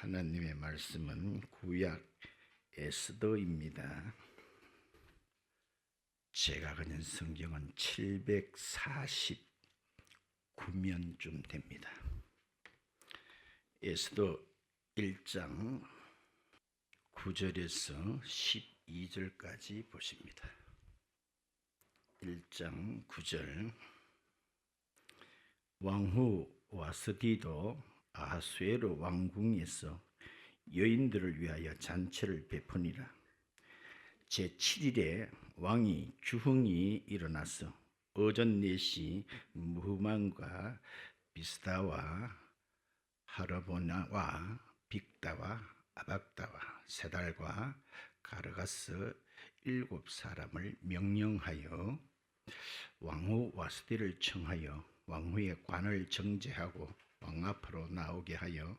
하나님의 말씀은 구약 에스더입니다. 제가 그린 성경은 749면쯤 됩니다. 에스더 1장 9절에서 12절까지 보십니다. 1장 9절. 왕후 와스디도 아하수에로 왕궁에서 여인들을 위하여 잔치를 베푸니라. 제7일에 왕이 주흥이 일어나서 오전 4시 무흐만과 비스다와 하르보나와 빅다와 아박다와 세달과 가르가스 7사람을 명령하여 왕후 와스디를 청하여 왕후의 관을 정제하고 왕 앞으로 나오게 하여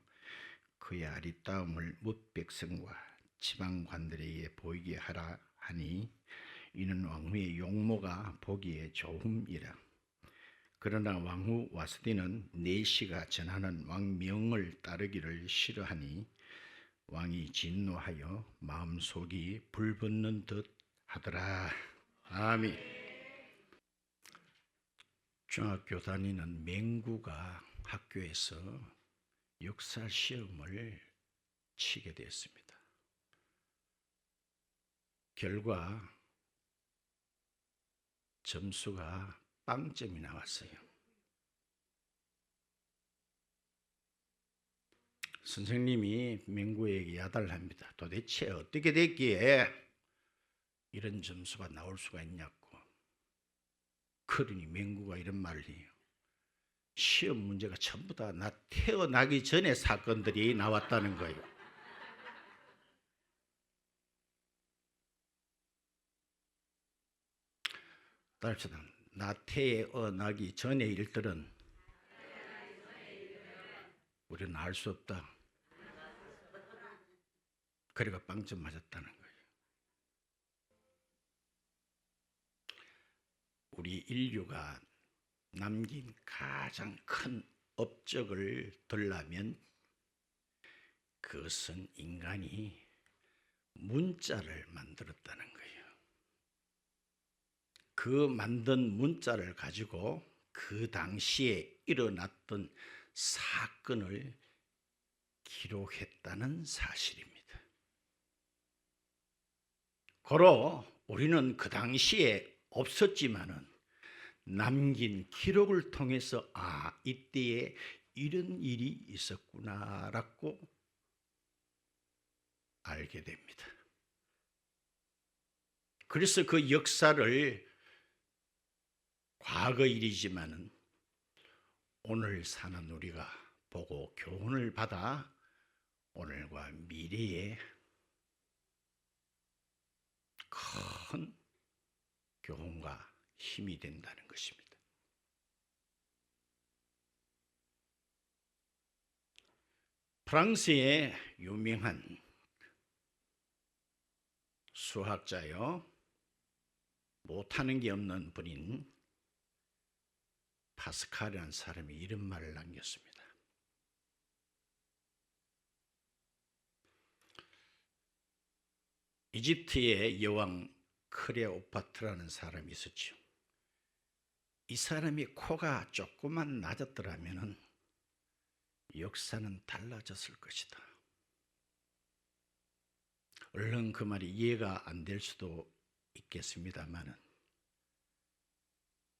그의 아리따움을 뭇 백성과 지방관들에게 보이게 하라 하니 이는 왕후의 용모가 보기에 좋음이라. 그러나 왕후 와스디는 내시가 전하는 왕명을 따르기를 싫어하니 왕이 진노하여 마음속이 불붙는 듯 하더라. 아멘. 중학교 다니는 맹구가 학교에서 역사 시험을 치게 되었습니다. 결과 점수가 빵점이 나왔어요. 선생님이 맹구에게 야단합니다. 도대체 어떻게 됐기에 이런 점수가 나올 수가 있냐고. 그러니 맹구가 이런 말을 해요. 시험 문제가 전부 다 나 태어나기 전에 사건들이 나왔다는 거예요. 따라서 나 태어나기 전의 일들은 우리는 알 수 없다. 그래가 빵점 맞았다는 거예요. 우리 인류가 남긴 가장 큰 업적을 들라면 그것은 인간이 문자를 만들었다는 거예요. 그 만든 문자를 가지고 그 당시에 일어났던 사건을 기록했다는 사실입니다. 고로 우리는 그 당시에 없었지만은 남긴 기록을 통해서 이때에 이런 일이 있었구나라고 알게 됩니다. 그래서 그 역사를 과거 일이지만은 오늘 사는 우리가 보고 교훈을 받아 오늘과 미래에 큰 교훈과 힘이 된다는 것입니다. 프랑스의 유명한 수학자요, 못하는 게 없는 분인 파스칼이라는 사람이 이런 말을 남겼습니다. 이집트의 여왕 클레오파트라는 사람이 있었죠. 이 사람이 코가 조금만 낮았더라면 역사는 달라졌을 것이다. 얼른 그 말이 이해가 안 될 수도 있겠습니다만은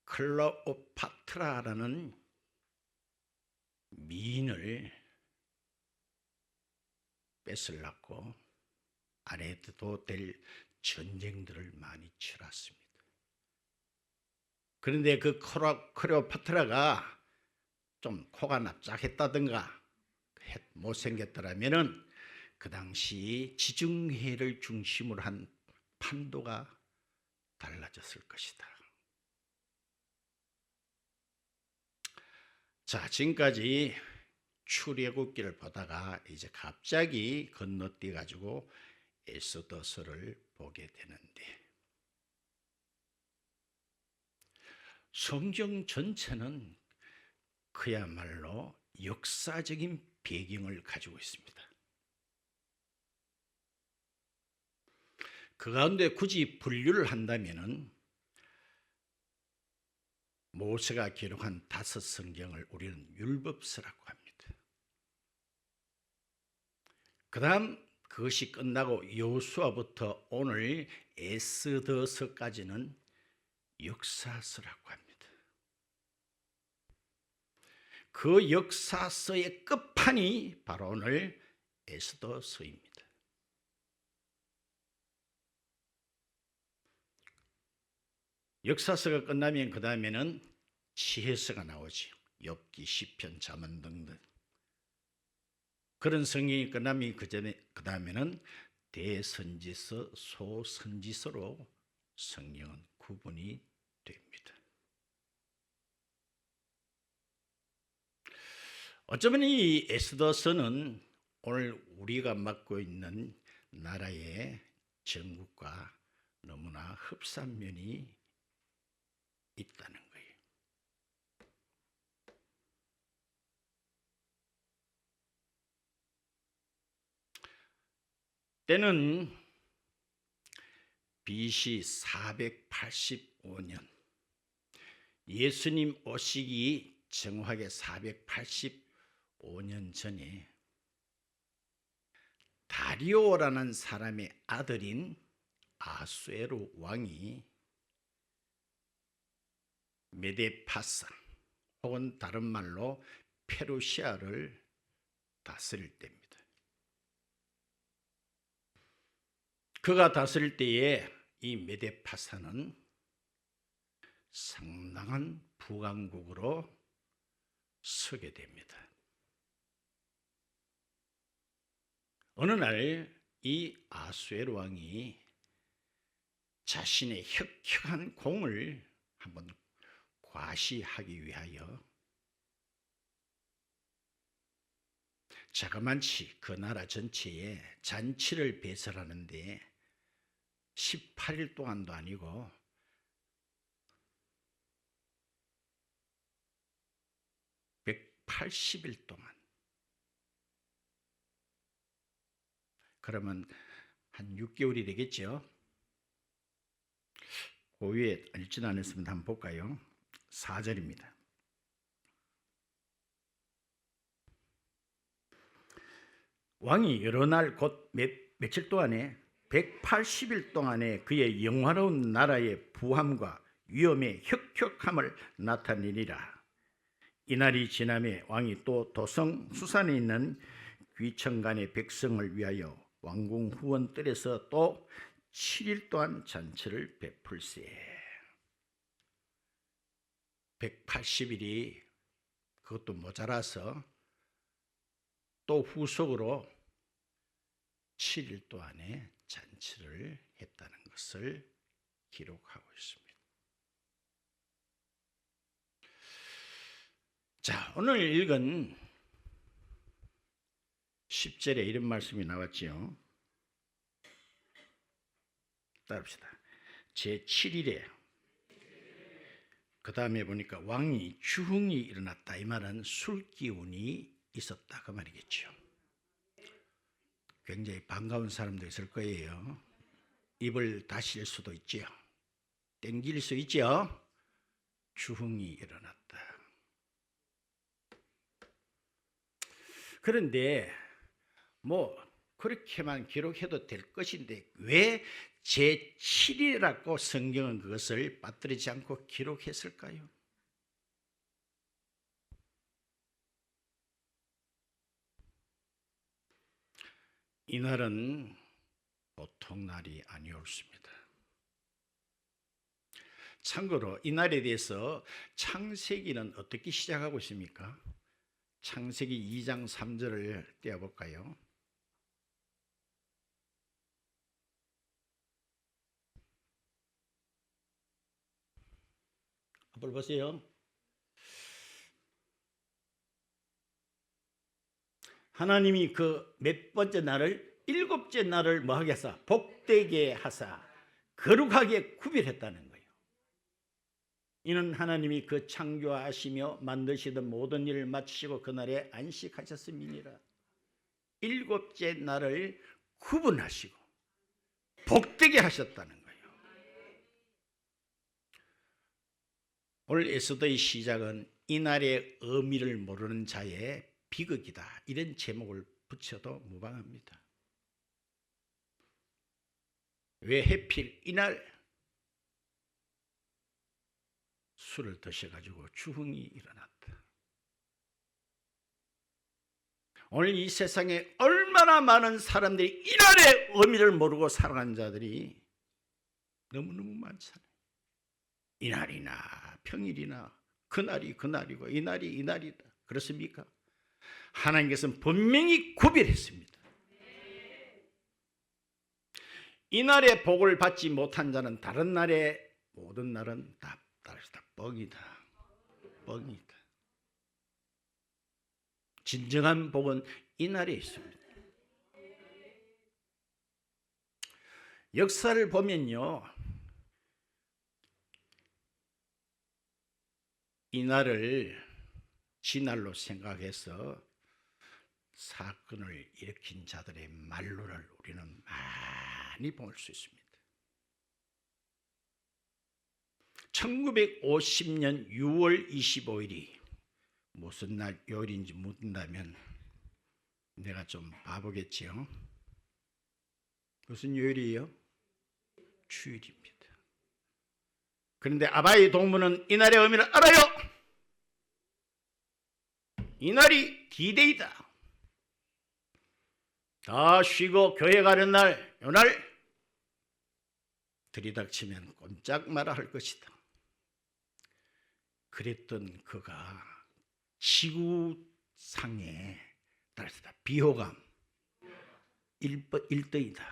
클레오파트라라는 미인을 뺏으려고 안 해도 될 전쟁들을 많이 치렀습니다. 그런데 그 클레오파트라가 좀 코가 납작했다든가 못생겼더라면은 그 당시 지중해를 중심으로 한 판도가 달라졌을 것이다. 자, 지금까지 출애굽기를 보다가 이제 갑자기 건너뛰어 가지고 에스더서를 보게 되는데, 성경 전체는 그야말로 역사적인 배경을 가지고 있습니다. 그 가운데 굳이 분류를 한다면은 모세가 기록한 5 성경을 우리는 율법서라고 합니다. 그 다음 그것이 끝나고 여호수아부터 오늘 에스더서까지는 역사서라고 합니다. 그 역사서의 끝판이 바로 오늘 에스더서입니다. 역사서가 끝나면 그 다음에는 지혜서가 나오죠. 욥기, 시편, 잠언 등등. 그런 성경이 끝나면 그 다음에는 대선지서, 소선지서로 성경은 구분이 됩니다. 어쩌면 이 에스더서는 오늘 우리가 맡고 있는 나라의 정국과 너무나 흡사한 면이 있다는 거예요. 때는 BC 485년 예수님 오시기 정확하게 485년 전에 다리오라는 사람의 아들인 아수에로 왕이 메데파사 혹은 다른 말로 페르시아를 다스릴 때입니다. 그가 다스릴 때에 이 메데파사는 상당한 부강국으로 서게 됩니다. 어느 날 이 아수에로 왕이 자신의 혁혁한 공을 한번 과시하기 위하여 자그만치 그 나라 전체에 잔치를 배설하는데 18일 동안도 아니고 180일 동안, 그러면 한 6개월이 되겠죠. 그 위에 읽지는 않았습니다. 한번 볼까요? 4절입니다. 왕이 여러 날 곧 며칠 동안에 180일 동안에 그의 영화로운 나라의 부함과 위엄의 혁혁함을 나타내니라. 이날이 지남에 왕이 또 도성 수산에 있는 귀천간의 백성을 위하여 왕궁 후원들에서 또 7일 동안 잔치를 베풀세. 180일이 그것도 모자라서 또 후속으로 7일 동안의 잔치를 했다는 것을 기록하고 있습니다. 자, 오늘 읽은 10절에 이런 말씀이 나왔지요. 따릅시다. 제7일에 그 다음에 보니까 왕이 주흥이 일어났다. 이 말은 술기운이 있었다 그 말이겠죠. 굉장히 반가운 사람도 있을 거예요. 입을 다실 수도 있지요. 땡길 수 있지요. 주흥이 일어났다. 그런데 뭐 그렇게만 기록해도 될 것인데 왜 제7일이라고 성경은 그것을 빠뜨리지 않고 기록했을까요? 이날은 보통 날이 아니었습니다. 참고로 이 날에 대해서 창세기는 어떻게 시작하고 있습니까? 창세기 2장 3절을 떼어볼까요? 한번 보세요. 하나님이 그 몇 번째 날을 7째 날을 뭐 하게 하사? 복되게 하사 거룩하게 구별했다는 거예요. 이는 하나님이 그 창조하시며 만드시던 모든 일을 마치시고 그날에 안식하셨음이니라. 7째 날을 구분하시고 복되게 하셨다는 거예요. 오늘 에스더의 시작은 이날의 의미를 모르는 자의 비극이다, 이런 제목을 붙여도 무방합니다. 왜 하필 이날 술을 드셔가지고 주흥이 일어났다. 오늘 이 세상에 얼마나 많은 사람들이 이날의 의미를 모르고 살아간 자들이 너무너무 많잖아요. 이날이나 평일이나 그날이 그날이고 이날이 이날이다. 그렇습니까? 하나님께서는 분명히 구별했습니다. 이날의 복을 받지 못한 자는 다른 날의 모든 날은 다 뻥이다. 뻥이다. 진정한 복은 이날에 있습니다. 역사를 보면요, 이날을 지날로 생각해서 사건을 일으킨 자들의 말로를 우리는 많이 볼 수 있습니다. 1950년 6월 25일이 무슨 날 요일인지 묻는다면 내가 좀 봐보겠지요. 무슨 요일이에요? 주일입니다. 그런데 아바이 동무는 이날의 의미를 알아요. 이날이 D-Day다. 다 쉬고 교회 가는 날, 요날 들이닥치면 꼼짝 말아 할 것이다. 그랬던 그가 지구상에 따라서 비호감 1등이다.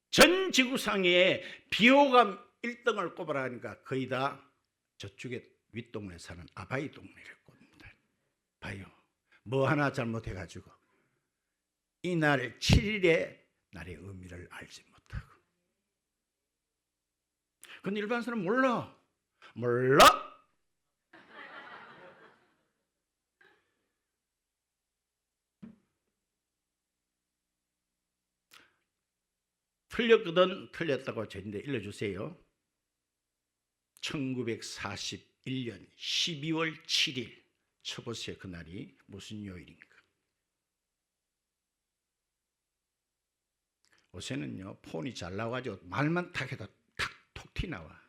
전 지구상에 비호감 1등을 꼽으라 하니까 거의 다 저쪽에 윗동네 사는 아바이 동네를 꼽니다. 봐요. 뭐 하나 잘못해가지고 이날 7일의 날의 의미를 알지 못하고. 그건 일반 사람 몰라. 틀렸거든 틀렸다고 저한테 일러주세요. 1941년 12월 7일 쳐보세요. 그날이 무슨 요일인가. 요새는요 폰이 잘 나와가지고 말만 탁 해도 탁 티 나와.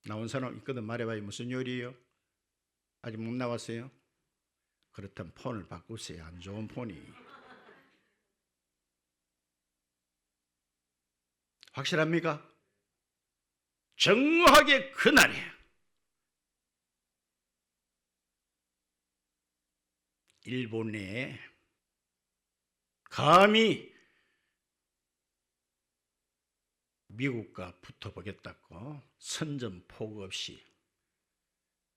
나온 사람 있거든. 말해봐요. 무슨 요일이에요? 아직 못 나왔어요? 그렇다면 폰을 바꾸세요. 안 좋은 폰이. 확실합니까? 정확하게 그날이에요. 일본에 감히 미국과 붙어보겠다고 선전포고 없이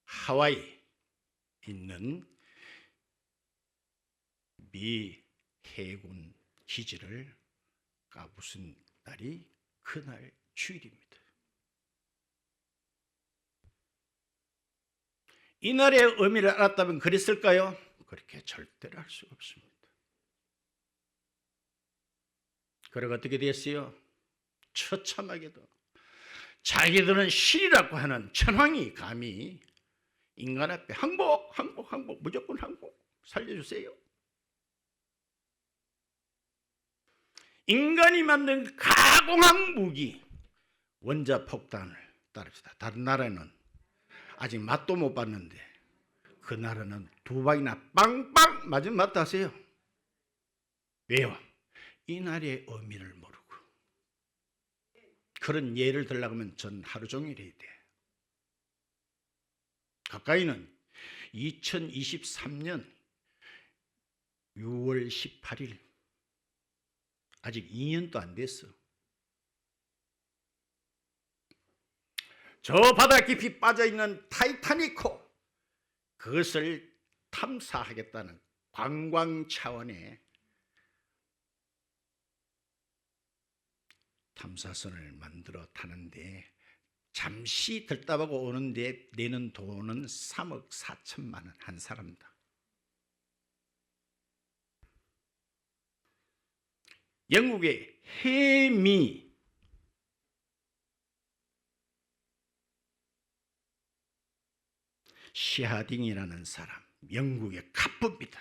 하와이 있는 미 해군 기지를 까부순 날이 그날 주일입니다. 이날의 의미를 알았다면 그랬을까요? 그렇게 절대로 할 수가 없습니다. 그리고 어떻게 됐어요? 처참하게도 자기들은 신이라고 하는 천황이 감히 인간 앞에 항복 무조건 항복 살려주세요. 인간이 만든 가공한 무기 원자폭탄을 따릅시다. 다른 나라는 아직 맛도 못 봤는데 그 나라는 두 방이나 빵빵 맞으면 맞다 하세요. 왜요? 이 날의 의미를 모르고. 그런 예를 들려고 하면 전 하루 종일 해야 돼. 가까이는 2023년 6월 18일 아직 2년도 안 됐어. 저 바다 깊이 빠져있는 타이타닉호, 그것을 탐사하겠다는 관광 차원의 탐사선을 만들어 타는데 잠시 들다보고 오는데 내는 돈은 3억 4천만 원 한 사람다. 영국의 해미 시하딩이라는 사람, 영국의 갑부입니다.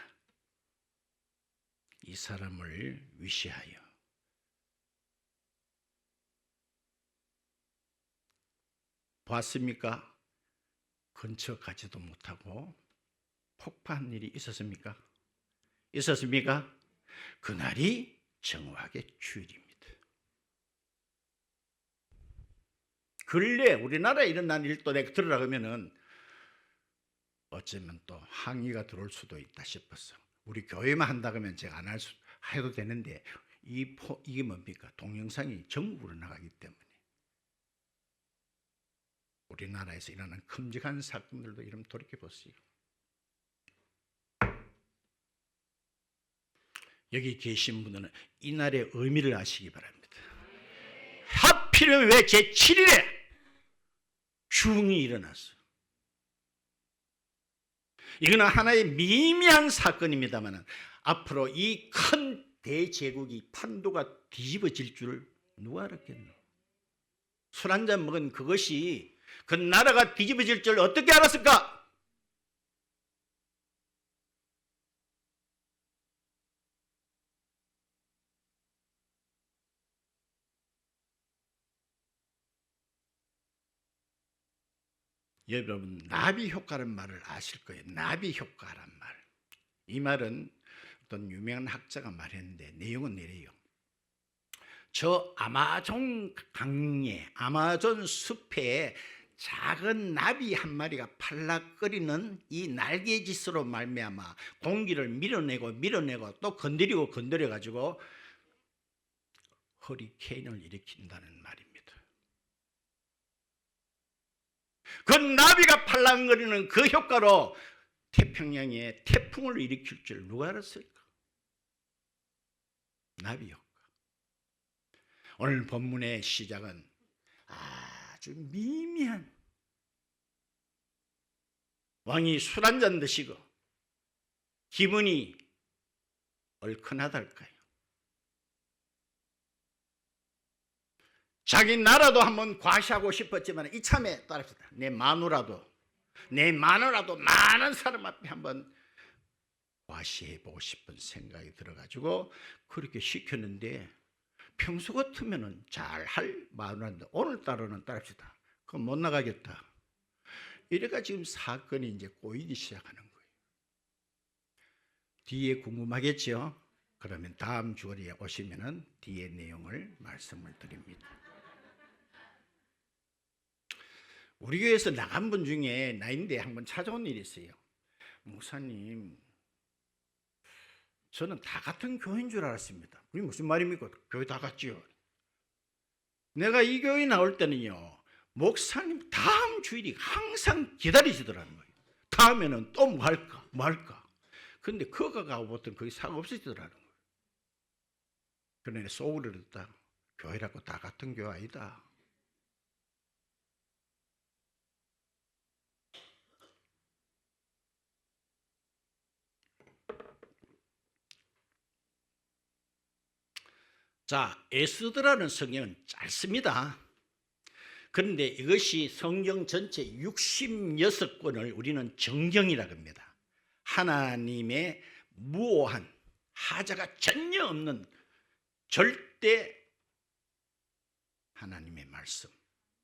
이 사람을 위시하여 봤습니까? 근처 가지도 못하고 폭파한 일이 있었습니까? 있었습니까? 그날이 정확의 주일입니다. 근래 우리나라에 일어난 일도 내가 들으라면은 어쩌면 또 항의가 들어올 수도 있다 싶어서 우리 교회만 한다 그러면 제가 안 해도 되는데 이게 뭡니까? 동영상이 전국으로 나가기 때문에 우리나라에서 일어난 끔찍한 사건들도 이름 돌이켜보세요. 여기 계신 분들은 이날의 의미를 아시기 바랍니다. 하필이면 왜 제7일에 중이 일어났어? 이거는 하나의 미미한 사건입니다만 앞으로 이 큰 대제국이 판도가 뒤집어질 줄 누가 알았겠노? 술 한잔 먹은 그것이 그 나라가 뒤집어질 줄 어떻게 알았을까? 여러분 나비 효과라는 말을 아실 거예요. 나비 효과란 말. 이 말은 어떤 유명한 학자가 말했는데 내용은 이래요. 저 아마존 강에 아마존 숲에 작은 나비 한 마리가 팔락거리는 이 날개짓으로 말미암아 공기를 밀어내고 또 건드리고 건드려 가지고 허리케인을 일으킨다는 말입니다. 그 나비가 팔랑거리는 그 효과로 태평양에 태풍을 일으킬 줄 누가 알았을까? 나비 효과. 오늘 본문의 시작은 아주 미미한 왕이 술 한잔 드시고 기분이 얼큰하달까요? 자기 나라도 한번 과시하고 싶었지만 이참에 따릅시다. 내 마누라도 많은 사람 앞에 한번 과시해보고 싶은 생각이 들어가지고 그렇게 시켰는데 평소 같으면 잘할 마누라인데 오늘따라는 따릅시다. 그건 못 나가겠다. 이래가 지금 사건이 이제 꼬이기 시작하는 거예요. 뒤에 궁금하겠죠? 그러면 다음 주에 오시면은 뒤에 내용을 말씀을 드립니다. 우리 교회에서 나간 분 중에 나인데 한번 찾아온 일이 있어요. 목사님, 저는 다 같은 교회인 줄 알았습니다. 그게 무슨 말입니까? 교회 다 같지요. 내가 이 교회 나올 때는요, 목사님 다음 주일이 항상 기다리시더라는 거예요. 다음에는 또 뭐 할까? 근데 그거 가고 보통 거기 사고 없으시더라는 거예요. 그러니 속으로 듣다. 교회라고 다 같은 교회 아니다. 자, 에스더라는 성경은 짧습니다. 그런데 이것이 성경 전체 66권을 우리는 정경이라고 합니다. 하나님의 무오한 하자가 전혀 없는 절대 하나님의 말씀,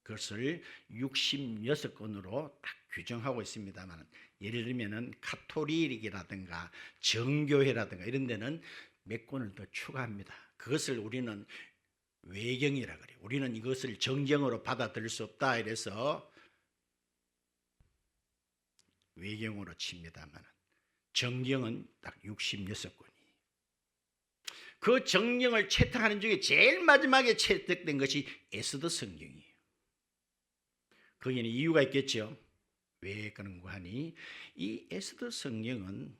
그것을 66권으로 딱 규정하고 있습니다만, 예를 들면 카톨릭이라든가 정교회라든가 이런 데는 몇 권을 더 추가합니다. 그것을 우리는 외경이라 그래요. 우리는 이것을 정경으로 받아들일 수 없다 이래서 외경으로 칩니다만 정경은 딱 66권이. 그 정경을 채택하는 중에 제일 마지막에 채택된 것이 에스더 성경이에요. 거기는 이유가 있겠죠. 왜 그런가 하니 이 에스더 성경은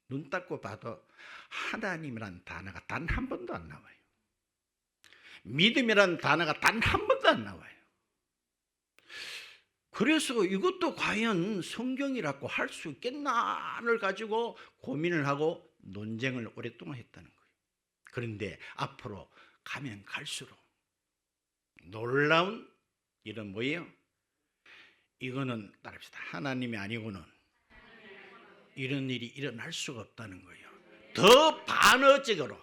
눈 닦고 봐도 하나님이란 단어가 단 한 번도 안 나와요. 믿음이란 단어가 단 한 번도 안 나와요. 그래서 이것도 과연 성경이라고 할 수 있겠나를 가지고 고민을 하고 논쟁을 오랫동안 했다는 거예요. 그런데 앞으로 가면 갈수록 놀라운 일은 뭐예요? 이거는 따릅시다. 하나님이 아니고는 이런 일이 일어날 수가 없다는 거예요. 더 반어적으로.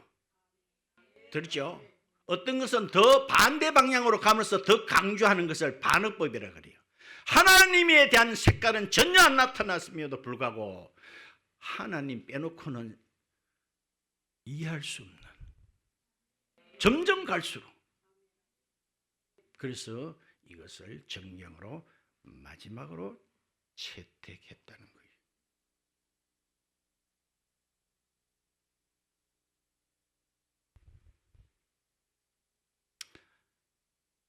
들었죠? 어떤 것은 더 반대 방향으로 가면서 더 강조하는 것을 반어법이라 그래요. 하나님에 대한 색깔은 전혀 안 나타났음에도 불구하고 하나님 빼놓고는 이해할 수 없는, 점점 갈수록. 그래서 이것을 정령으로 마지막으로 채택했다는 거예요.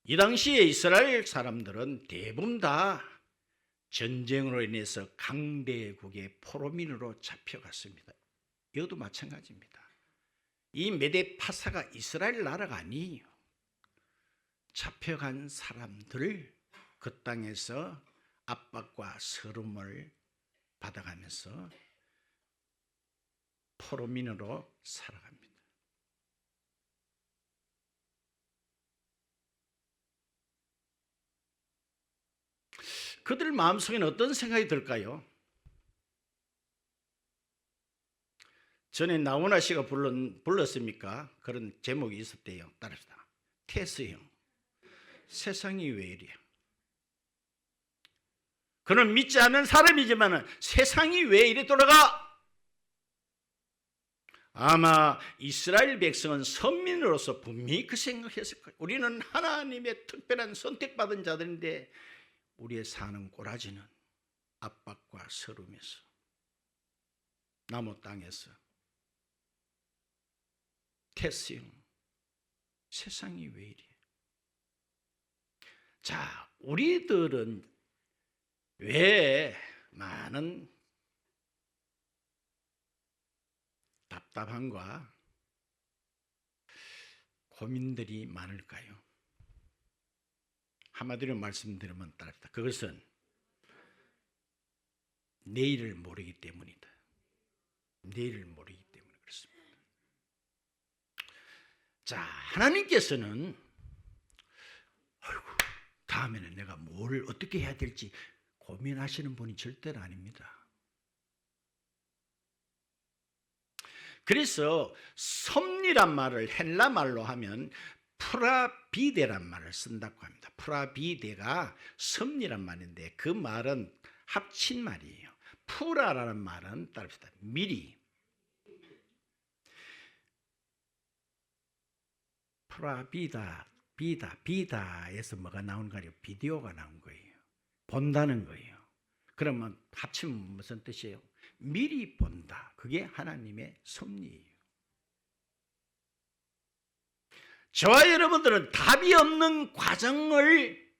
이 당시에 이스라엘 사람들은 대부분 다 전쟁으로 인해서 강대국의 포로민으로 잡혀갔습니다. 이것도 마찬가지입니다. 이 메데파사가 이스라엘 나라가 아니에요. 잡혀간 사람들을 그 땅에서 압박과 서름을 받아가면서 포로민으로 살아갑니다. 그들 마음속에는 어떤 생각이 들까요? 전에 나훈아 씨가 불렀습니까? 그런 제목이 있었대요. 따릅시다. 테스형, 세상이 왜 이래? 그는 믿지 않는 사람이지만 세상이 왜 이래 돌아가? 아마 이스라엘 백성은 선민으로서 분명히 그 생각했을 거예요. 우리는 하나님의 특별한 선택받은 자들인데 우리의 사는 꼬라지는 압박과 서름에서, 나무 땅에서, 테스형, 세상이 왜 이래? 자, 우리들은 왜 많은 답답함과 고민들이 많을까요? 한마디로 말씀드리면 따릅니다. 그것은 내일을 모르기 때문이다. 내일을 모르기 때문에 그렇습니다. 자, 하나님께서는 다음에는 내가 뭘 어떻게 해야 될지 고민하시는 분이 절대로 아닙니다. 그래서 섭리란 말을 헬라 말로 하면 프라비데란 말을 쓴다고 합니다. 프라비데가 섭리란 말인데 그 말은 합친 말이에요. 프라라는 말은 따릅시다. 미리. 프라비다, 비다에서 뭐가 나오는 거예요? 비디오가 나온 거예요. 본다는 거예요. 그러면 합치면 무슨 뜻이에요? 미리 본다. 그게 하나님의 섭리예요. 저와 여러분들은 답이 없는 과정을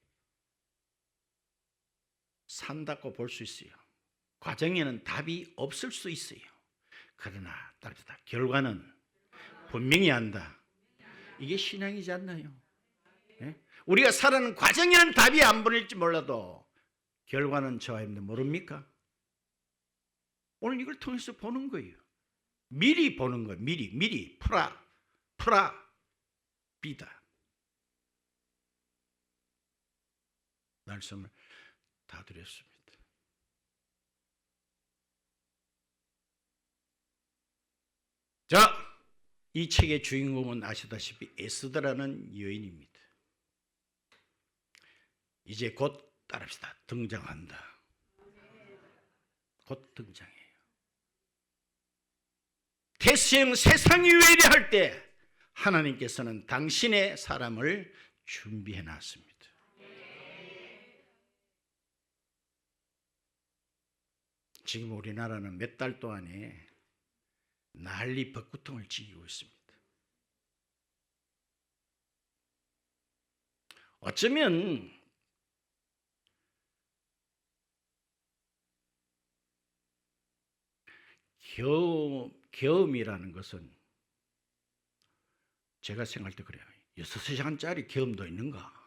산다고 볼 수 있어요. 과정에는 답이 없을 수 있어요. 그러나 따릅시다. 결과는 분명히 한다. 이게 신앙이지 않나요? 네? 우리가 살아가는 과정에는 답이 안 보일지 몰라도 결과는 저와 여러분들 모릅니까? 오늘 이걸 통해서 보는 거예요. 미리 보는 거예요. 미리 비다. 말씀을 다 드렸습니다. 자, 이 책의 주인공은 아시다시피 에스더라는 여인입니다. 이제 곧 따릅시다. 등장한다. 곧 등장해요. 태생 세상이 왜 이래 할 때 하나님께서는 당신의 사람을 준비해 놨습니다. 지금 우리나라는 몇 달 동안에 난리 벚구통을 지기고 있습니다. 어쩌면 계엄이라는 것은 제가 생각할 때 그래요. 6시간짜리 계엄도 있는가?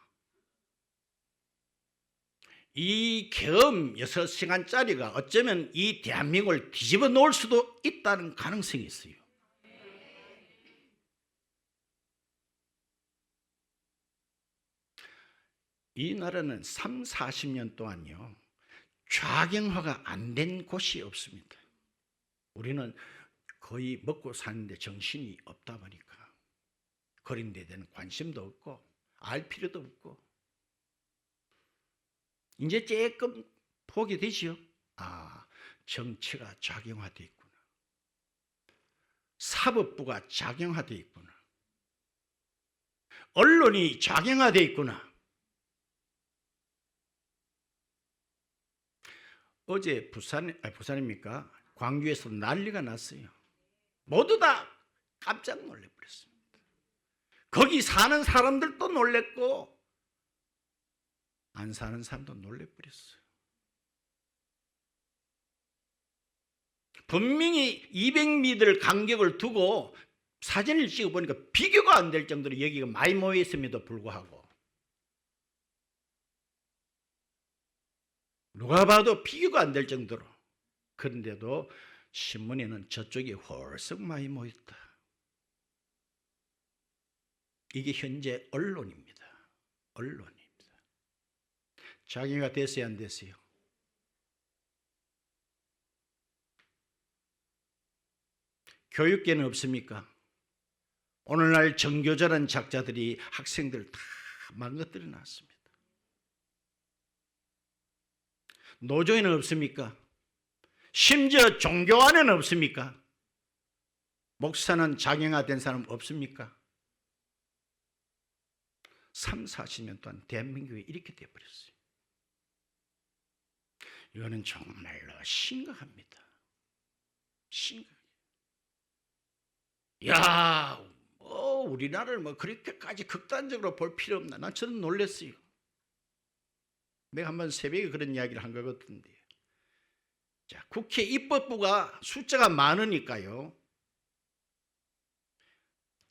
이 계엄 6시간짜리가 어쩌면 이 대한민국을 뒤집어 놓을 수도 있다는 가능성이 있어요. 이 나라는 3, 40년 동안요 좌경화가 안 된 곳이 없습니다. 우리는 거의 먹고 사는데 정신이 없다 보니까 그런 데 대한 관심도 없고 알 필요도 없고 이제 조금 보게 되지요. 아, 정치가 작용화되어 있구나. 사법부가 작용화되어 있구나. 언론이 작용화되어 있구나. 어제 부산입니까? 광주에서 난리가 났어요. 모두 다 깜짝 놀래버렸습니다. 거기 사는 사람들도 놀랬고 안 사는 사람도 놀래버렸어요. 분명히 200m 간격을 두고 사진을 찍어보니까 비교가 안 될 정도로 여기가 많이 모였음에도 불구하고 누가 봐도 비교가 안 될 정도로, 그런데도 신문에는 저쪽이 훨씬 많이 모였다. 이게 현재 언론입니다. 언론입니다. 자기가 됐어요, 안 됐어요? 교육계는 없습니까? 오늘날 정교조라는 작자들이 학생들 다 망가뜨려 놨습니다. 노조에는 없습니까? 심지어 종교안에는 없습니까? 목사는 작용화된 사람 없습니까? 3, 40년 동안 대한민국이 이렇게 되어버렸어요. 이거는 정말로 심각합니다. 심각해요. 야, 우리나라를 그렇게까지 극단적으로 볼 필요 없나? 난 저는 놀랐어요. 내가 한번 새벽에 그런 이야기를 한 것 같은데, 자, 국회 입법부가 숫자가 많으니까요.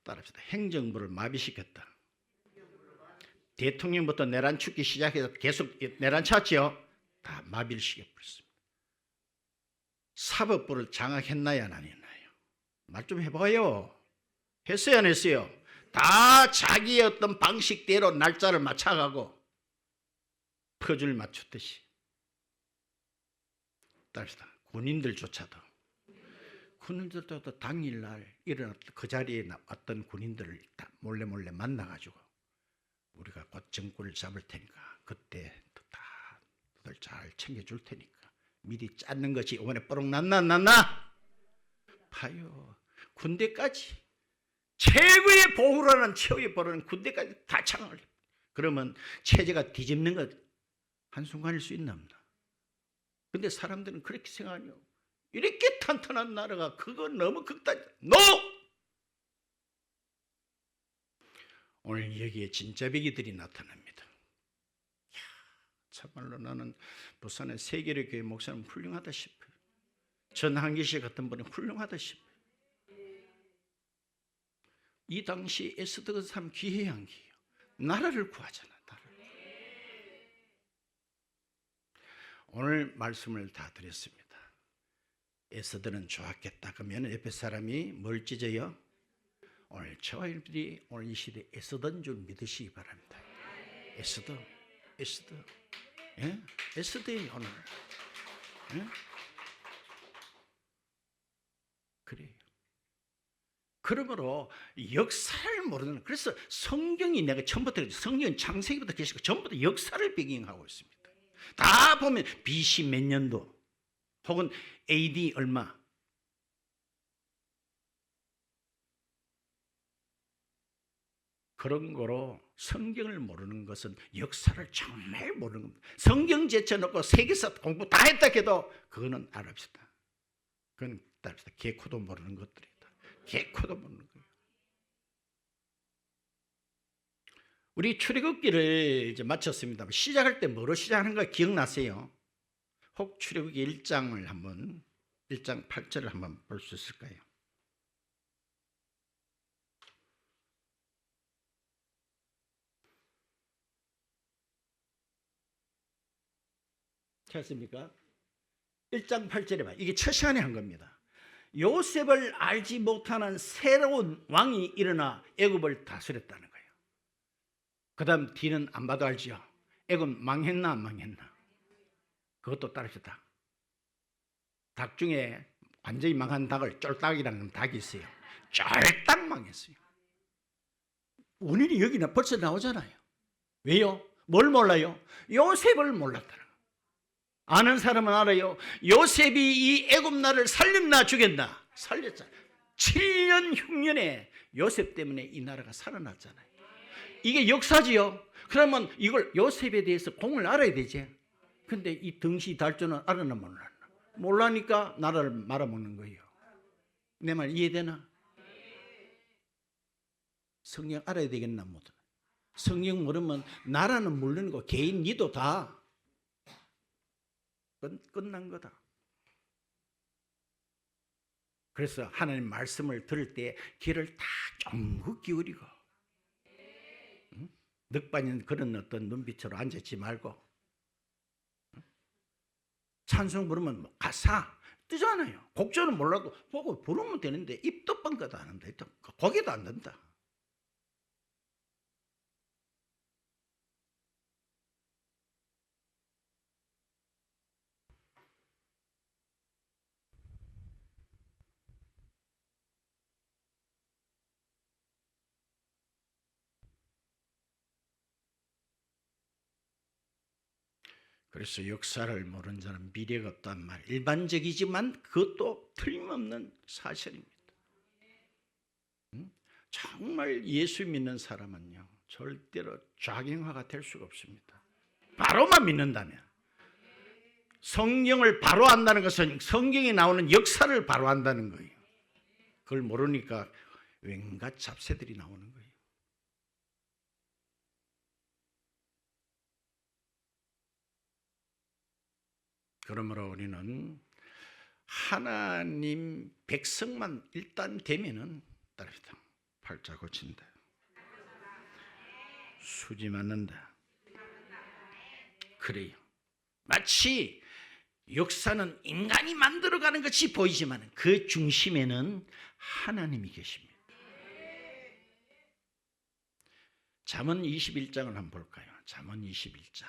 따라합시다. 행정부를 마비시켰다. 대통령부터 내란 축기 시작해서 계속 내란 찼지요. 다 마비를 시켜버렸습니다. 사법부를 장악했나요, 안 했나요? 말 좀 해봐요. 했어요, 안 했어요? 다 자기의 어떤 방식대로 날짜를 맞춰가고 퍼즐 맞췄듯이. 따라합시다. 군인들도 당일날 일어났던 그 자리에 왔던 군인들을 몰래 만나가지고 우리가 곧 정권을 잡을 테니까 그때 다들 잘 챙겨줄 테니까 미리 짰는 것이 이번에 뽀록 났나? 봐요. 군대까지, 최고의 보호라는 최후의 보호라는 군대까지 다 창을 해. 그러면 체제가 뒤집는 것 한순간일 수 있나 없나? 근데 사람들은 그렇게 생각해요. 이렇게 탄탄한 나라가 그거 너무 극단. NO! 오늘 여기에 진짜 배기들이 나타납니다. 이야, 참말로 나는 부산의 세계의 교회 목사님 훌륭하다 싶어요. 전한기 씨 같은 분은 훌륭하다 싶어요. 이 당시 애쓰던 사람 귀해한 게요. 나라를 구하잖아. 오늘 말씀을 다 드렸습니다. 에스더는 좋았겠다. 그러면 옆에 사람이 뭘 찢어요? 오늘 저와 여러분들이 오늘 이 시대에 에스더인 줄 믿으시기 바랍니다. 에스더. 예? 에스더예요, 오늘. 예? 그래요. 그러므로 역사를 모르는, 그래서 성경이 내가 처음부터 성경은 창세기부터 계시고 전부 다 역사를 배경하고 있습니다. 다 보면 BC 몇 년도 혹은 AD 얼마, 그런 거로 성경을 모르는 것은 역사를 정말 모르는 겁니다. 성경 제쳐놓고 세계사 공부 다 했다 해도 그거는 알읍시다. 그건 따릅시다. 개코도 모르는 것들이다. 개코도 모르는 거예요. 우리 출애굽기를 이제 마쳤습니다. 시작할 때 뭐로 시작하는가 기억나세요? 혹 출애굽기 1장 8절을 한번 볼 수 있을까요? 찾습니까? 1장 8절에 봐. 이게 첫 시간에 한 겁니다. 요셉을 알지 못하는 새로운 왕이 일어나 애굽을 다스렸다는 거예요. 그 다음 뒤는 안 봐도 알지요. 애굽 망했나 안 망했나? 그것도 따릅시다. 닭 중에 완전히 망한 닭을 쫄딱이라는 닭이 있어요. 쫄딱 망했어요. 원인이 여기나 벌써 나오잖아요. 왜요? 뭘 몰라요? 요셉을 몰랐다는 거. 아는 사람은 알아요. 요셉이 이 애굽 나라를 살렸나 죽였나? 살렸잖아요. 7년 흉년에 요셉 때문에 이 나라가 살아났잖아요. 이게 역사지요. 그러면 이걸 요셉에 대해서 공을 알아야 되지. 근데 이 등시 달조는 알았나 몰랐나? 몰라니까 나라를 말아먹는 거예요. 내 말 이해되나? 성경 알아야 되겠나 못. 성경 모르면 나라는 모르는 거 개인 니도 다 끝난 거다. 그래서 하나님 말씀을 들을 때 귀를 다 쫑긋 기울이고 늑반인 그런 어떤 눈빛으로 앉아있지 말고 찬송 부르면 뭐 가사 뜨잖아요. 곡조는 몰라도 보고 부르면 되는데 입도 뻥긋 안 한다. 고개도 안 든다. 그래서 역사를 모르는 자는 미래가 없단 말. 일반적이지만 그것도 틀림없는 사실입니다. 정말 예수 믿는 사람은요 절대로 좌경화가 될 수가 없습니다. 바로만 믿는다면. 성경을 바로 안다는 것은 성경에 나오는 역사를 바로 안다는 거예요. 그걸 모르니까 왠가 잡새들이 나오는 거예요. 그러므로 우리는 하나님 백성만 일단 되면은 따릅니다. 팔자 고친다. 수지 맞는다. 그래요. 마치 역사는 인간이 만들어가는 것이 보이지만 그 중심에는 하나님이 계십니다. 잠언 21장을 한번 볼까요? 잠언 21장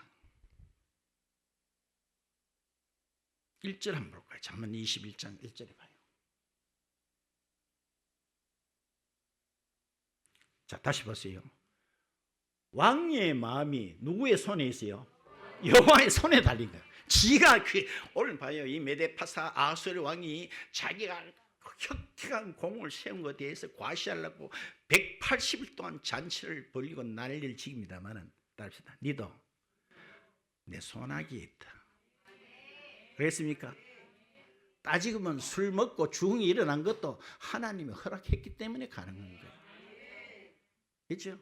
1절 한번 볼까요? 잠언 21장 1절에 봐요. 자, 다시 보세요. 왕의 마음이 누구의 손에 있어요? 여호와의 손에 달린 거예요. 지가 오늘 봐요. 이 메데파사 아수르 왕이 자기가 혁혁한 공을 세운 것에 대해서 과시하려고 180일 동안 잔치를 벌리고 난리를 지깁니다만은 따릅시다. 니도 내 손아귀에 있다. 그랬습니까? 따지면 술 먹고 중이 일어난 것도 하나님이 허락했기 때문에 가능한 거예요. 그렇죠?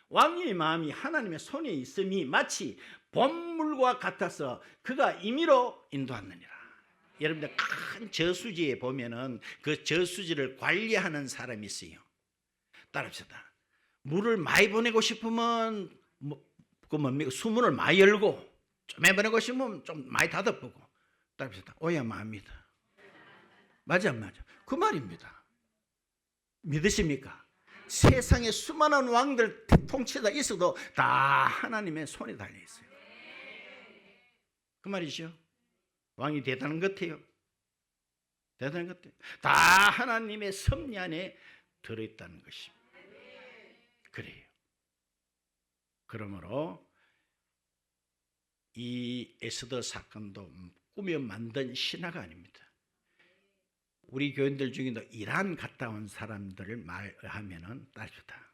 왕의 마음이 하나님의 손에 있음이 마치 봄물과 같아서 그가 임의로 인도하느니라. 여러분들 큰 저수지에 보면은 그 저수지를 관리하는 사람이 있어요. 따라합시다. 물을 많이 보내고 싶으면 그 뭡니까? 수문을 많이 열고 좀 해보내고 싶으면 좀 많이 닫아보고. 따라합시다. 오야 마음이다. 맞아 안 맞아? 그 말입니다. 믿으십니까? 세상에 수많은 왕들 통치가 있어도 다 하나님의 손에 달려 있어요. 그 말이죠. 왕이 대단한 것 같아요. 대단한 것 같아요. 다 하나님의 섭리 안에 들어있다는 것입니다. 그래요. 그러므로 이 에스더 사건도 꾸며 만든 신화가 아닙니다. 우리 교인들 중에도 이란 갔다 온 사람들을 말하면은 따르다.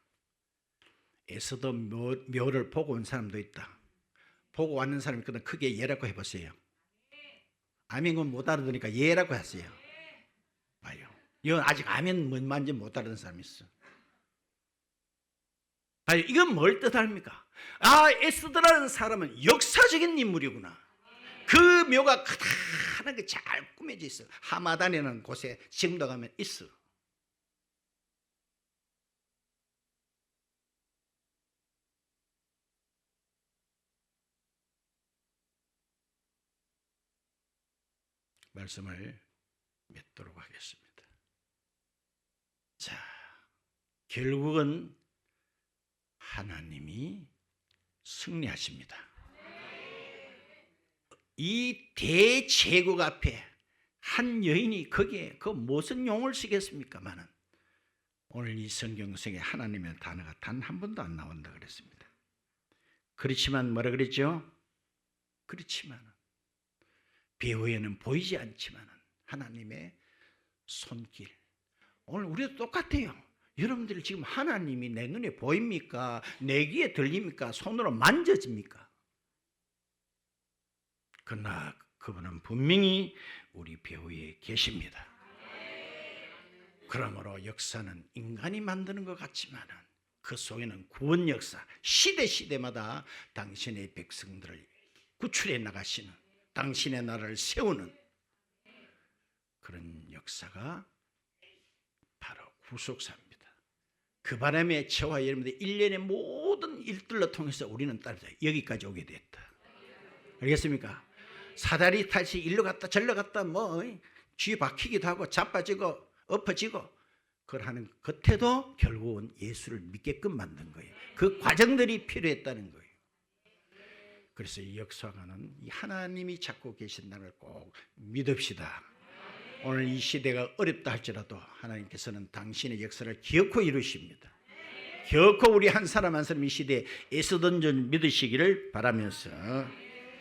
에스더 묘를 보고 온 사람도 있다. 보고 왔는 사람이 있거든. 크게 예라고 해보세요. 아멘은 못 알아들으니까 예라고 하세요. 봐요. 이건 아직 아멘 뭔지 못 알아듣는 사람이 있어. 봐요. 이건 뭘 뜻합니까? 아, 에스더라는 사람은 역사적인 인물이구나. 그 묘가 크다하게 잘 꾸며져 있어. 하마단이라는 곳에 지금도 가면 있어. 말씀을 맺도록 하겠습니다. 자, 결국은 하나님이 승리하십니다. 이 대제국 앞에 한 여인이 거기에 그 무슨 용을 쓰겠습니까마는 오늘 이 성경성에 하나님의 단어가 단 한 번도 안 나온다 그랬습니다. 그렇지만 뭐라 그랬죠? 그렇지만 배후에는 보이지 않지만 하나님의 손길. 오늘 우리도 똑같아요. 여러분들 지금 하나님이 내 눈에 보입니까? 내 귀에 들립니까? 손으로 만져집니까? 그러나 그분은 분명히 우리 배후에 계십니다. 그러므로 역사는 인간이 만드는 것 같지만 그 속에는 구원 역사, 시대마다 당신의 백성들을 구출해 나가시는, 당신의 나라를 세우는 그런 역사가 바로 구속사입니다. 그 바람에 저와 여러분들 일련의 모든 일들로 통해서 우리는 따라서 여기까지 오게 됐다. 알겠습니까? 사다리 타시 일로 갔다 절로 갔다 쥐 박히기도 하고 자빠지고 엎어지고 그걸 하는 겉에도 결국은 예수를 믿게끔 만든 거예요. 그 과정들이 필요했다는 거예요. 그래서 이 역사가는 이 하나님이 찾고 계신다는 걸 꼭 믿읍시다. 오늘 이 시대가 어렵다 할지라도 하나님께서는 당신의 역사를 기어코 이루십니다. 기어코 우리 한 사람 한 사람 이 시대에 애쓰던 줄 믿으시기를 바라면서